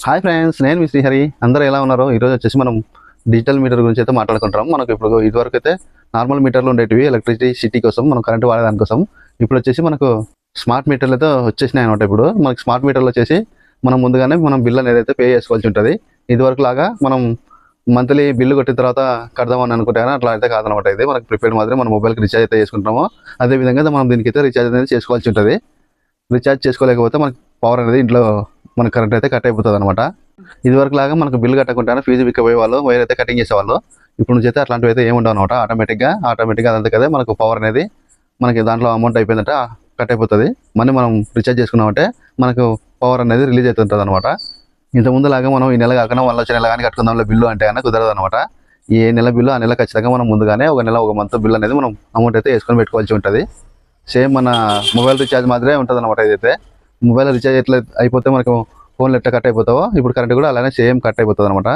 Hi friends, నేను మీ శ్రీహరి. అందరూ ఎలా ఉన్నారు? ఈరోజు వచ్చేసి మనం డిజిటల్ మీటర్ గురించి అయితే మాట్లాడుకుంటాం. మనకు ఇప్పుడు ఇదివరకు అయితే నార్మల్ మీటర్లు ఉండేటివి ఎలక్ట్రిసిటీ కోసం, మనం కరెంట్ వాడేదాని కోసం. ఇప్పుడు వచ్చేసి మనకు స్మార్ట్ మీటర్లు అయితే వచ్చేసినాయి అనమాట. ఇప్పుడు మనకి స్మార్ట్ మీటర్లు వచ్చేసి మనం ముందుగానే మనం బిల్ అనేది అయితే పే చేసుకోవాల్సి ఉంటుంది. ఇదివరకు లాగా మనం మంత్లీ బిల్లు కొట్టిన తర్వాత కడదామని అనుకుంటే కానీ అట్లా అయితే కాదనమాట. ఇది మనకు ప్రిపేర్డ్ మాత్రం మన మొబైల్కి రీఛార్జ్ అయితే చేసుకుంటామో అదేవిధంగా మనం దీనికైతే రీఛార్జ్ అనేది చేసుకోవాల్సి ఉంటుంది. రీఛార్జ్ చేసుకోలేకపోతే మనకి పవర్ అనేది ఇంట్లో మన కరెంట్ అయితే కట్ అయిపోతుంది అనమాట. ఇదివరకు లాగా మనకు బిల్ కట్టకుండానే ఫీజు విక్కపోయే వాళ్ళు, వైర్ అయితే కటింగ్ చేసేవాళ్ళు. ఇప్పుడు నుంచి అయితే అట్లాంటివి అయితే ఏముండవు అనమాట. ఆటోమేటిక్గా అదంతా కదా మనకు పవర్ అనేది మనకి దాంట్లో అమౌంట్ అయిపోయిందంటే కట్ అయిపోతుంది. మళ్ళీ మనం రీఛార్జ్ చేసుకున్నామంటే మనకు పవర్ అనేది రిలీజ్ అవుతుంటుంది అనమాట. ఇంతకుముందు లాగా మనం ఈ నెల కాకుండా వాళ్ళు వచ్చే నెల కానీ కట్టుకుందాంలో బిల్లు అంటే కానీ కుదరదు అనమాట. ఏ నెల బిల్లు ఆ నెల ఖచ్చితంగా మనం ముందుగానే ఒక మంత్ బిల్ అనేది మనం అమౌంట్ అయితే వేసుకొని పెట్టుకోవాల్సి ఉంటుంది. సేమ్ మన మొబైల్ రీఛార్జ్ మాదిరే ఉంటుంది అనమాట. ఇదైతే మొబైల్ రీఛార్జ్ ఎట్లా అయిపోతే మనకు ఫోన్లు ఎట్లా కట్ అయిపోతావో ఇప్పుడు కరెంట్ కూడా అలానే సేమ్ కట్ అయిపోతుంది అనమాట.